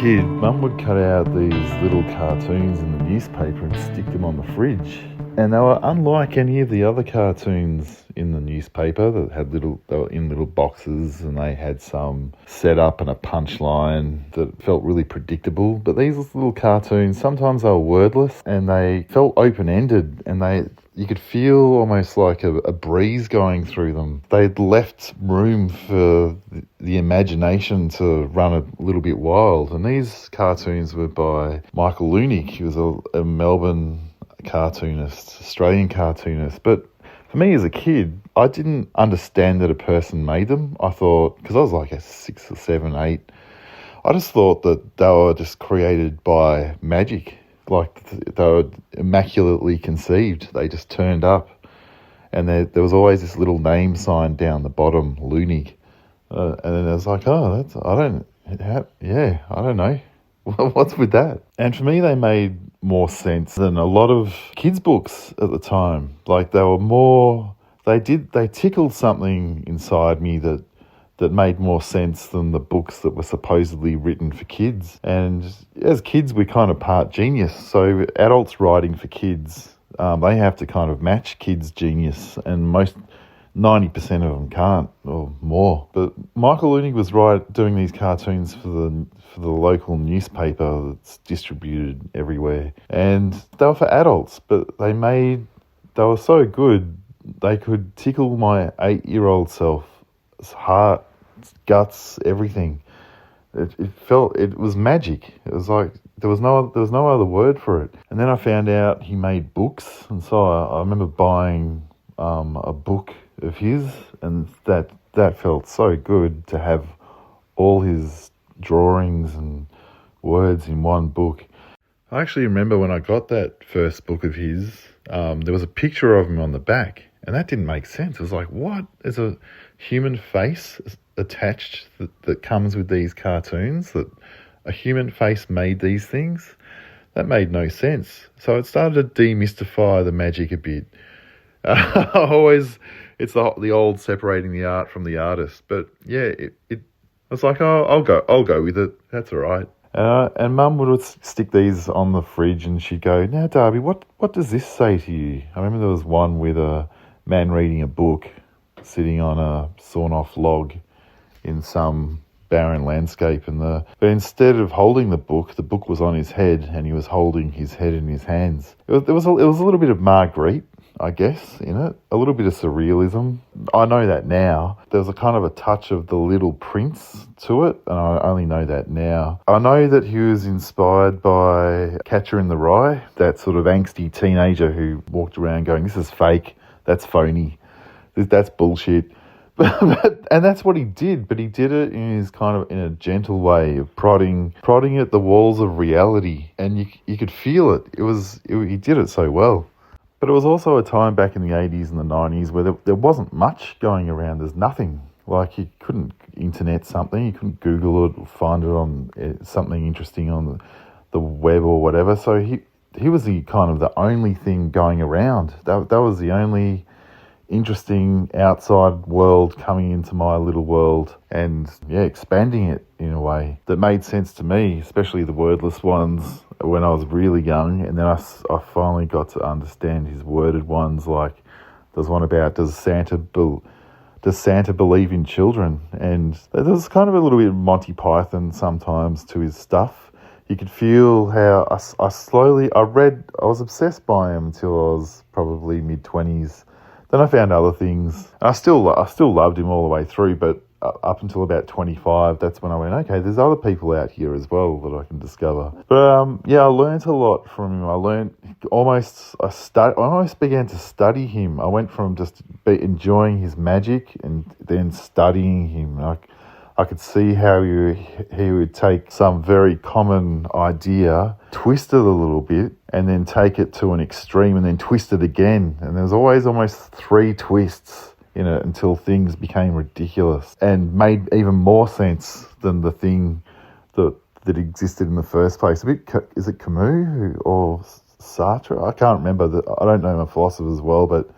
kid, Mum would cut out these little cartoons in the newspaper and stick them on the fridge. And they were unlike any of the other cartoons in the newspaper they were in little boxes and they had some setup and a punchline that felt really predictable. But these little cartoons, sometimes they were wordless and they felt open-ended and you could feel almost like a breeze going through them. They'd left room for the imagination to run a little bit wild. And these cartoons were by Michael Leunig. He was a Melbourne cartoonist, Australian cartoonist. But for me as a kid, I didn't understand that a person made them. I thought, because I was like a 6 or 7, 8, I just thought that they were just created by magic. Like they were immaculately conceived. They just turned up, and there was always this little name sign down the bottom, Leunig, and then I was like, I don't know, what's with that? And for me, they made more sense than a lot of kids' books at the time. Like they tickled something inside me that made more sense than the books that were supposedly written for kids. And as kids, we're kind of part genius. So adults writing for kids, they have to kind of match kids' genius, and 90% of them can't, or more. But Michael Leunig was doing these cartoons for the local newspaper that's distributed everywhere. And they were for adults, but they were so good, they could tickle my 8-year-old self's heart, guts, everything. It was magic. It was like there was no other word for it. And then I found out he made books, and so I remember buying a book of his, and that felt so good to have all his drawings and words in one book. I actually remember when I got that first book of his, there was a picture of him on the back, and that didn't make sense. It was like, what? There's a human face attached that comes with these cartoons, that a human face made these things? That made no sense. So it started to demystify the magic a bit. It's the old separating the art from the artist. But yeah, I was like, I'll go with it. That's all right. And Mum would stick these on the fridge, and she'd go, "Now, Darby, what does this say to you?" I remember there was one with a man reading a book, sitting on a sawn-off log in some barren landscape, but instead of holding the book was on his head, and he was holding his head in his hands. It was a little bit of Marguerite, I guess, in it. A little bit of surrealism. I know that now. There was a kind of a touch of The Little Prince to it, and I only know that now. I know that he was inspired by Catcher in the Rye, that sort of angsty teenager who walked around going, "This is fake, that's phony, that's bullshit." And that's what he did, but he did it in a gentle way of prodding at the walls of reality, and you could feel it. He did it so well. But it was also a time back in the 80s and the 90s where there wasn't much going around. There's nothing. Like, you couldn't internet something, you couldn't Google it or find it on something interesting on the web or whatever. So he was the only thing going around. That was the only interesting outside world coming into my little world, and expanding it in a way that made sense to me, especially the wordless ones when I was really young. And then I finally got to understand his worded ones. Like, there's one about, does Santa believe in children? And there was kind of a little bit of Monty Python sometimes to his stuff. You could feel how I was obsessed by him until I was probably mid-20s. Then I found other things. I still loved him all the way through, but up until about 25, that's when I went, okay, there's other people out here as well that I can discover. But I learned a lot from him. I almost began to study him. I went from just enjoying his magic and then studying him. I could see how he would take some very common idea, twist it a little bit, and then take it to an extreme and then twist it again. And there was always almost 3 twists in it until things became ridiculous and made even more sense than the thing that existed in the first place. Is it Camus or Sartre? I can't remember. I don't know my philosophers well, but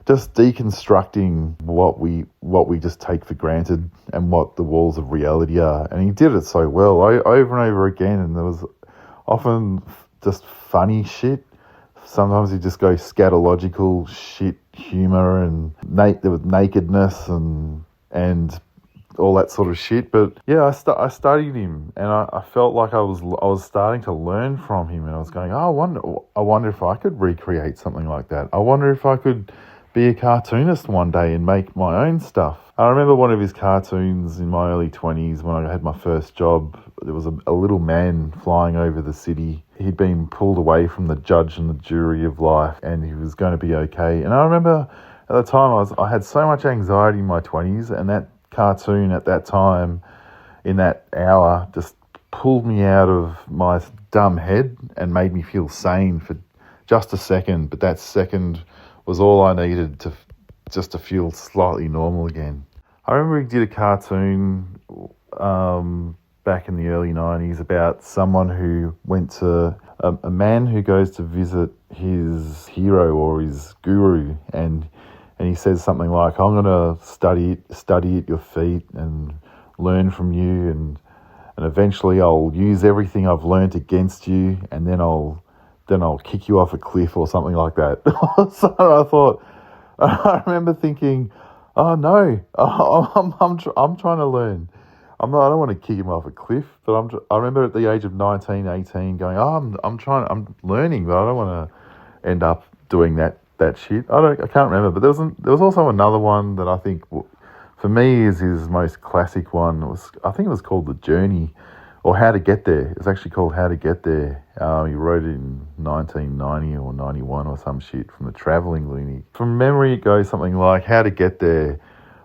just deconstructing what we just take for granted and what the walls of reality are. And he did it so well, over and over again. And there was often just funny shit. Sometimes he just go scatological shit humour, and there was nakedness and all that sort of shit. But yeah, I studied him, and I felt like I was starting to learn from him, and I was going, oh, I wonder if I could recreate something like that. I wonder if I could be a cartoonist one day and make my own stuff. I remember one of his cartoons in my early 20s when I had my first job. There was a little man flying over the city. He'd been pulled away from the judge and the jury of life, and he was going to be okay. And I remember at the time I had so much anxiety in my 20s, and that cartoon at that time, in that hour, just pulled me out of my dumb head and made me feel sane for just a second. But that second was all I needed to feel slightly normal again. I remember he did a cartoon back in the early 90s about someone who went to a man who goes to visit his hero or his guru, and he says something like, I'm going to study at your feet and learn from you, and eventually I'll use everything I've learnt against you, and then I'll kick you off a cliff or something like that. So I remember thinking, oh no, I'm trying to learn. I don't want to kick him off a cliff, but I remember at the age of 19, 18 going, I'm learning, but I don't want to end up doing that shit. I can't remember, but there was also another one that I think for me is his most classic one. I think it was called The Journey, or How to Get There. It's actually called How to Get There. He wrote it in 1990 or 91 or some shit from the Travelling Leunig. From memory, it goes something like, how to get there,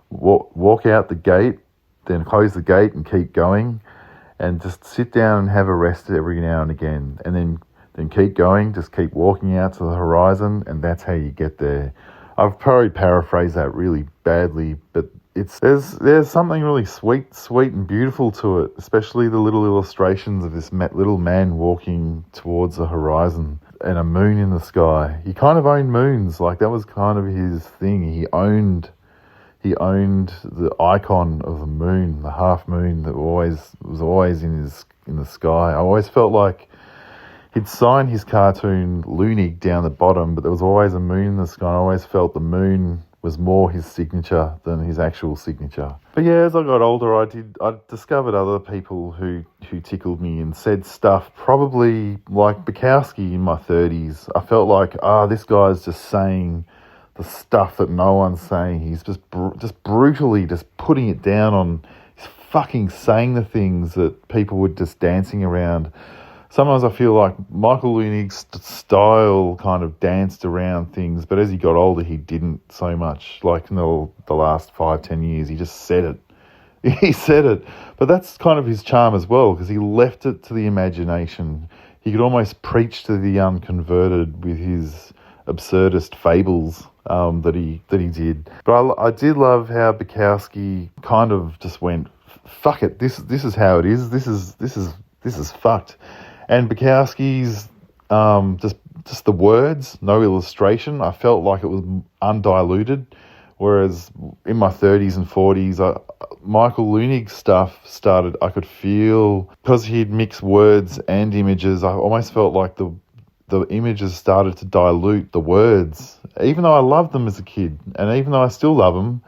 walk out the gate, then close the gate and keep going, and just sit down and have a rest every now and again, and then keep going, just keep walking out to the horizon, and that's how you get there. I've probably paraphrased that really badly, but there's something really sweet and beautiful to it, especially the little illustrations of this little man walking towards the horizon and a moon in the sky. He kind of owned moons, like that was kind of his thing. He owned the icon of the moon, the half moon that was always in the sky. I always felt like he'd sign his cartoon Leunig down the bottom, but there was always a moon in the sky. I always felt the moon was more his signature than his actual signature. But yeah, as I got older, I discovered other people who tickled me and said stuff probably like Bukowski in my 30s. I felt like, this guy's just saying the stuff that no one's saying. He's just brutally just putting it down on, he's fucking saying the things that people were just dancing around. Sometimes I feel like Michael Leunig's style kind of danced around things, but as he got older, he didn't so much. Like in the last 5-10 years, he just said it. He said it. But that's kind of his charm as well, because he left it to the imagination. He could almost preach to the unconverted with his absurdist fables that he did. But I did love how Bukowski kind of just went, fuck it, this is how it is. This is fucked. And Bukowski's just the words, no illustration. I felt like it was undiluted, whereas in my 30s and 40s, Michael Leunig stuff started. I could feel, because he'd mix words and images, I almost felt like the images started to dilute the words. Even though I loved them as a kid, and even though I still love them,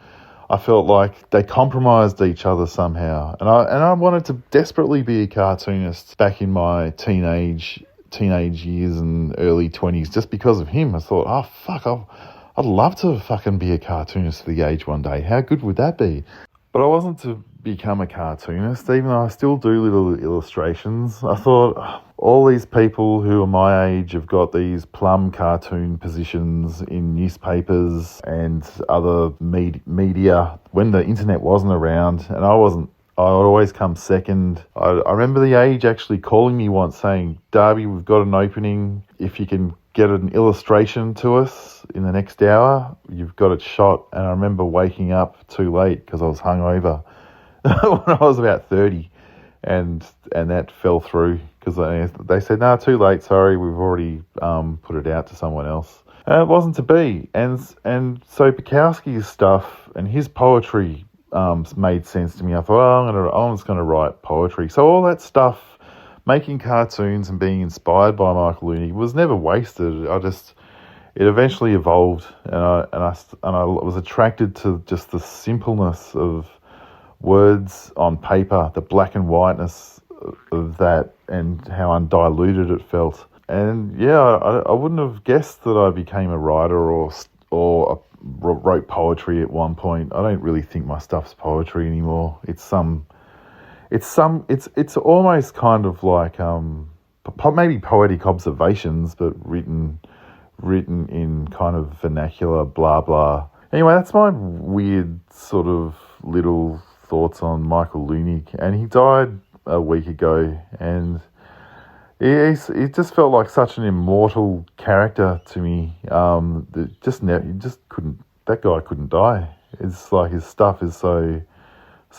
I felt like they compromised each other somehow. And I wanted to desperately be a cartoonist back in my teenage years and early 20s just because of him. I thought, I'd love to fucking be a cartoonist for the age one day. How good would that be? But I wasn't to become a cartoonist, even though I still do little illustrations. I thought, all these people who are my age have got these plum cartoon positions in newspapers and other media when the internet wasn't around, and I would always come second. I remember the Age actually calling me once saying, Darby, we've got an opening. If you can get an illustration to us in the next hour, you've got it shot. And I remember waking up too late because I was hungover when I was about 30, and that fell through because they said, no, too late, sorry, we've already put it out to someone else. It wasn't to be, and so Bukowski's stuff and his poetry made sense to me. I thought, I'm just gonna write poetry. So all that stuff, making cartoons and being inspired by Michael Leunig, was never wasted. It eventually evolved, and I was attracted to just the simpleness of words on paper, the black and whiteness of that, and how undiluted it felt. And yeah, I wouldn't have guessed that I became a writer wrote poetry at one point. I don't really think my stuff's poetry anymore. It's almost kind of like maybe poetic observations, but written in kind of vernacular blah blah. Anyway, that's my weird sort of little thoughts on Michael Leunig, and he died a week ago, and it just felt like such an immortal character to me. That guy couldn't die. It's like his stuff is so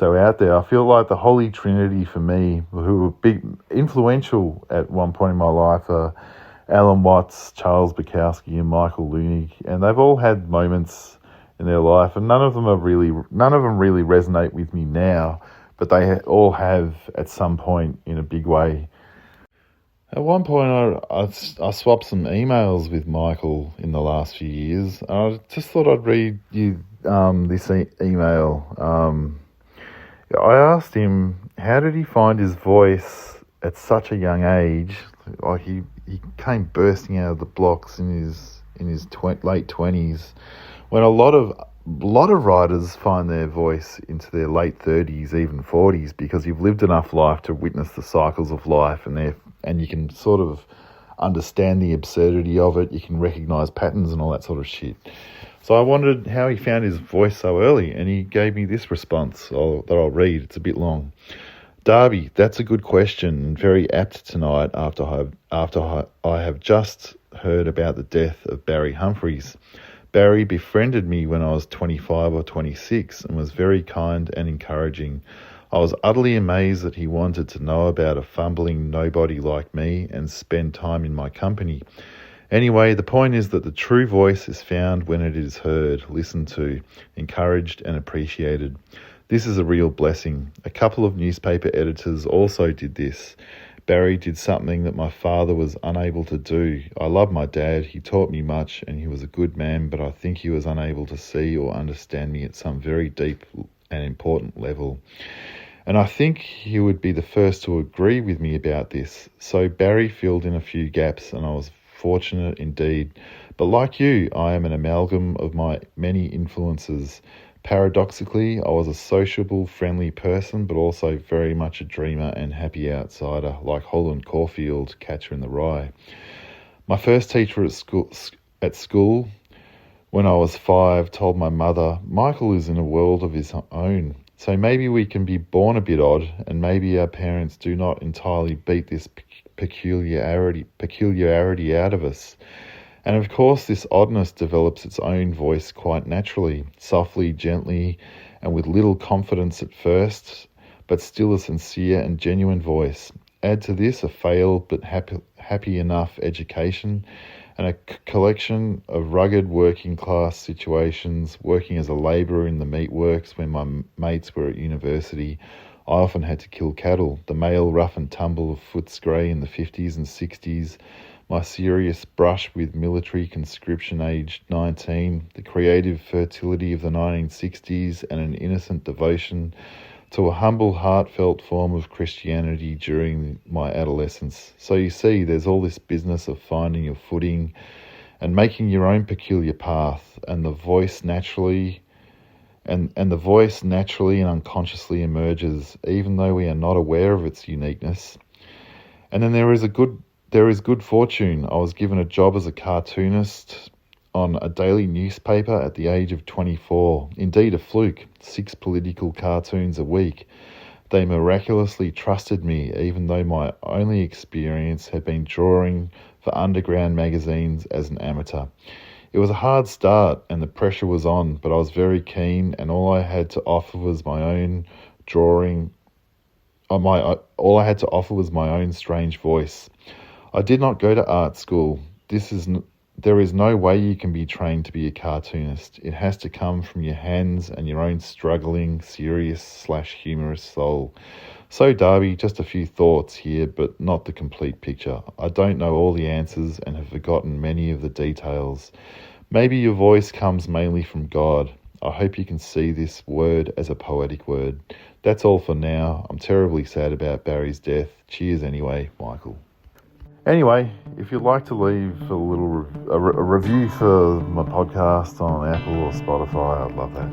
out there. I feel like the Holy Trinity for me, who were big influential at one point in my life, are Alan Watts, Charles Bukowski, and Michael Leunig, and they've all had moments in their life, and none of them really resonate with me now, but they all have at some point in a big way. At one point, I swapped some emails with Michael in the last few years. I just thought I'd read you this email. I asked him, how did he find his voice at such a young age? Like he came bursting out of the blocks in his late 20s, when a lot of writers find their voice into their late 30s, even 40s, because you've lived enough life to witness the cycles of life, and you can sort of understand the absurdity of it. You can recognise patterns and all that sort of shit. So I wondered how he found his voice so early, and he gave me this response that I'll read. It's a bit long. Darby, that's a good question, and very apt tonight after I have just heard about the death of Barry Humphries. Barry befriended me when I was 25 or 26 and was very kind and encouraging. I was utterly amazed that he wanted to know about a fumbling nobody like me and spend time in my company. Anyway, the point is that the true voice is found when it is heard, listened to, encouraged and appreciated. This is a real blessing. A couple of newspaper editors also did this. Barry did something that my father was unable to do. I love my dad. He taught me much and he was a good man, but I think he was unable to see or understand me at some very deep and important level. And I think he would be the first to agree with me about this. So Barry filled in a few gaps, and I was fortunate indeed. But like you, I am an amalgam of my many influences. Paradoxically, I was a sociable, friendly person, but also very much a dreamer and happy outsider, like Holland Caulfield, Catcher in the Rye. My first teacher at school, when I was 5, told my mother, Michael is in a world of his own. So maybe we can be born a bit odd, and maybe our parents do not entirely beat this peculiarity out of us. And of course, this oddness develops its own voice quite naturally, softly, gently, and with little confidence at first, but still a sincere and genuine voice. Add to this a failed but happy enough education, and a collection of rugged working class situations, working as a labourer in the meatworks when my mates were at university. I often had to kill cattle. The male rough and tumble of Footscray in the 50s and 60s, my serious brush with military conscription aged 19, the creative fertility of the 1960s, and an innocent devotion to a humble, heartfelt form of Christianity during my adolescence. So you see, there's all this business of finding your footing and making your own peculiar path, and the voice naturally and unconsciously emerges, even though we are not aware of its uniqueness. And then there is good fortune. I was given a job as a cartoonist on a daily newspaper at the age of 24. Indeed, a fluke. 6 political cartoons a week. They miraculously trusted me, even though my only experience had been drawing for underground magazines as an amateur. It was a hard start and the pressure was on, but I was very keen, and all I had to offer was my own strange voice. I did not go to art school. This is there is no way you can be trained to be a cartoonist. It has to come from your hands and your own struggling, serious/humorous soul. So, Darby, just a few thoughts here, but not the complete picture. I don't know all the answers and have forgotten many of the details. Maybe your voice comes mainly from God. I hope you can see this word as a poetic word. That's all for now. I'm terribly sad about Barry's death. Cheers anyway, Michael. Anyway, if you'd like to leave a review for my podcast on Apple or Spotify, I'd love that.